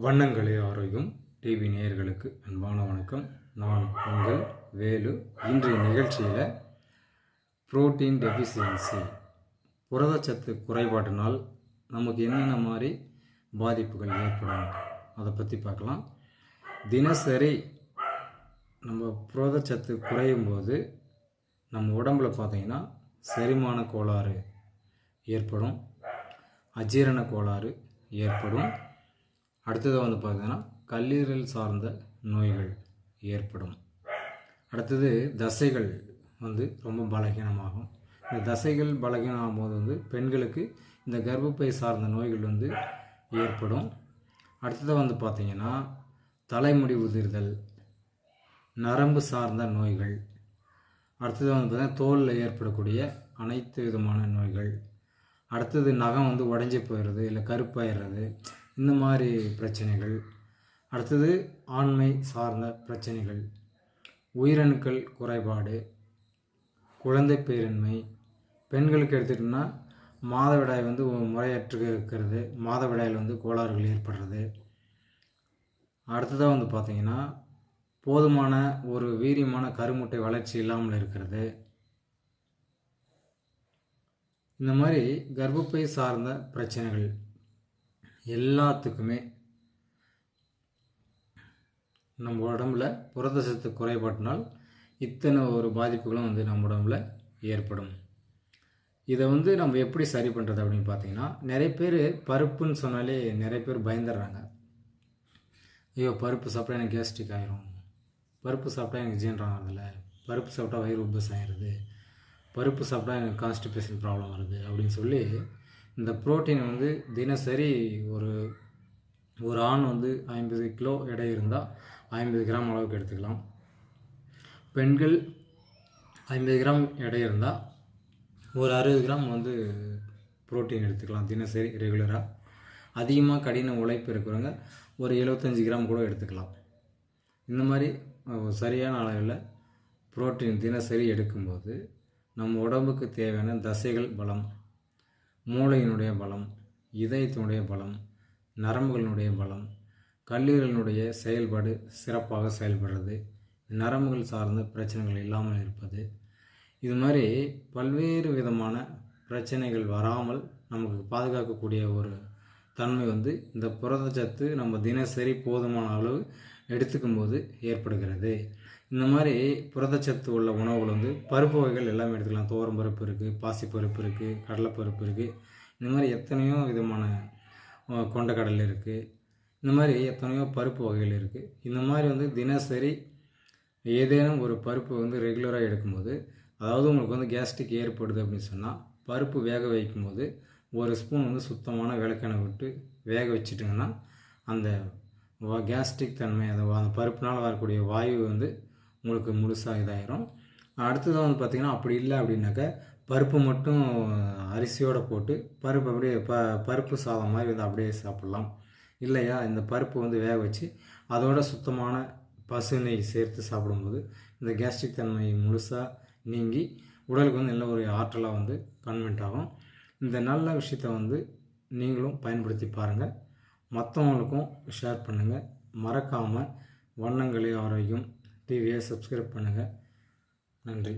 வண்ணங்களே ஆரோக்கியம் டிவி நேயர்களுக்கு அன்பான வணக்கம். நான் உங்கள் வேலு. இன்றைய நிகழ்ச்சியில் புரோட்டீன் டெஃபிஷியன்சி, புரதச்சத்து குறைபாட்டினால் நமக்கு என்னென்ன மாதிரி பாதிப்புகள் ஏற்படும் அதை பற்றி பார்க்கலாம். தினசரி நம்ம புரதச்சத்து குறையும் போது நம்ம உடம்பில் பார்த்திங்கன்னா செரிமான கோளாறு ஏற்படும், அஜீரண கோளாறு ஏற்படும். அடுத்தது பார்த்திங்கன்னா கல்லீரல் சார்ந்த நோய்கள் ஏற்படும். அடுத்தது தசைகள் ரொம்ப பலகீனமாகும். இந்த தசைகள் பலகீனமாகும் போது பெண்களுக்கு இந்த கர்ப்பப்பை சார்ந்த நோய்கள் ஏற்படும். அடுத்தது பார்த்திங்கன்னா தலைமுடி உதிர்தல், நரம்பு சார்ந்த நோய்கள். அடுத்தது பார்த்திங்கன்னா தோலில் ஏற்படக்கூடிய அனைத்து விதமான நோய்கள். அடுத்தது நகம் உடைஞ்சி போயிடுறது, இல்லை கருப்பாயிடுறது, இந்த மாதிரி பிரச்சனைகள். அடுத்தது ஆண்மை சார்ந்த பிரச்சனைகள், உயிரணுக்கள் குறைபாடு, குழந்தை பேரின்மை. பெண்களுக்கு எடுத்துக்கிட்டோம்னா மாதவிடாய் முறையற்று இருக்கிறது, மாதவிடாயில் கோளாறுகள் ஏற்படுறது. அடுத்ததாக பார்த்திங்கன்னா போதுமான ஒரு வீரியமான கருமுட்டை வளர்ச்சி இல்லாமல் இருக்கிறது. இந்த மாதிரி கர்ப்பப்பை சார்ந்த பிரச்சனைகள் எல்லாத்துக்குமே நம்ம உடம்புல புரதச்சத்து குறைபாட்டினால் இத்தனை ஒரு பாதிப்புகளும் நம்ம உடம்புல ஏற்படும். இதை நம்ம எப்படி சரி பண்ணுறது அப்படின்னு பார்த்தீங்கன்னா, நிறைய பேர் பருப்புன்னு சொன்னாலே நிறைய பேர் பயந்துடுறாங்க. ஐயோ பருப்பு சாப்பிட்டா எனக்கு கேஸ்ட்ரிக் ஆயிரும், பருப்பு சாப்பிட்டா எனக்கு ஜீரணம் ஆகுதில்ல, பருப்பு சாப்பிட்டா வயிறு உப்பஸ் ஆயிடுது, பருப்பு சாப்பிட்டா எனக்கு கான்ஸ்டிபேஷன் ப்ராப்ளம் வருது அப்படின்னு சொல்லி இந்த புரோட்டீன் தினசரி ஒரு ஆண் 50 கிலோ எடை இருந்தால் 50 கிராம் அளவுக்கு எடுத்துக்கலாம். பெண்கள் 50 கிராம் எடை இருந்தால் ஒரு 60 கிராம் புரோட்டீன் எடுத்துக்கலாம் தினசரி ரெகுலராக. அதிகமாக கடின உழைப்பு இருக்கிறவங்க ஒரு 75 கிராம் கூட எடுத்துக்கலாம். இந்த மாதிரி சரியான அளவில் புரோட்டீன் தினசரி எடுக்கும்போது நம்ம உடம்புக்கு தேவையான தசைகள் பலம், மூளையினுடைய பலம், இதயத்தினுடைய பலம், நரம்புகளினுடைய பலம், கல்லீரலினுடைய செயல்பாடு சிறப்பாக செயல்படுறது, நரம்புகள் சார்ந்த பிரச்சனைகள் இல்லாமல் இருப்பது, இது மாதிரி பல்வேறு விதமான பிரச்சனைகள் வராமல் நமக்கு பாதுகாக்கக்கூடிய ஒரு தன்மை இந்த புரதச்சத்து நம்ம தினசரி போதுமான அளவு எடுத்துக்கும் போது ஏற்படுகிறது. இந்த மாதிரி புரதச்சத்து உள்ள உணவுகள் பருப்பு வகைகள் எல்லாமே எடுத்துக்கலாம். துவரம் பருப்பு இருக்குது, பாசிப்பருப்பு இருக்குது, கடலைப்பருப்பு இருக்குது, இந்த மாதிரி எத்தனையோ விதமான கொண்டக்கடலை இருக்குது, இந்த மாதிரி எத்தனையோ பருப்பு வகைகள் இருக்குது. இந்த மாதிரி தினசரி ஏதேனும் ஒரு பருப்பு ரெகுலராக எடுக்கும்போது, அதாவது உங்களுக்கு கேஸ்ட்ரிக் ஏற்படுது அப்படின்னு சொன்னால் பருப்பு வேக வைக்கும்போது ஒரு ஸ்பூன் சுத்தமான விளக்கெண்ணெய் விட்டு வேக வச்சுட்டிங்கன்னா அந்த கேஸ்ட்ரிக் தன்மை, அந்த பருப்புனால் வரக்கூடிய வாயு உங்களுக்கு முழுசாக இதாயிரும். அடுத்தது பார்த்திங்கன்னா அப்படி இல்லை அப்படின்னாக்க பருப்பு மட்டும் அரிசியோடு போட்டு பருப்பு அப்படியே பருப்பு சாதம் மாதிரி அப்படியே சாப்பிட்லாம். இல்லையா இந்த பருப்பு வேக வச்சு அதோட சுத்தமான பசு நெய் சேர்த்து சாப்பிடும்போது இந்த கேஸ்ட்ரிக் தன்மை முழுசாக நீங்கி உடலுக்கு நல்ல ஒரு ஆற்றலாக கன்வெர்ட் ஆகும். இந்த நல்ல விஷயத்தை நீங்களும் பயன்படுத்தி பாருங்கள், மற்றவங்களுக்கும் ஷேர் பண்ணுங்கள். மறக்காமல் வண்ணங்களே ஆரோக்கியம் டிவியை சப்ஸ்கிரைப் பண்ணுங்கள். நன்றி.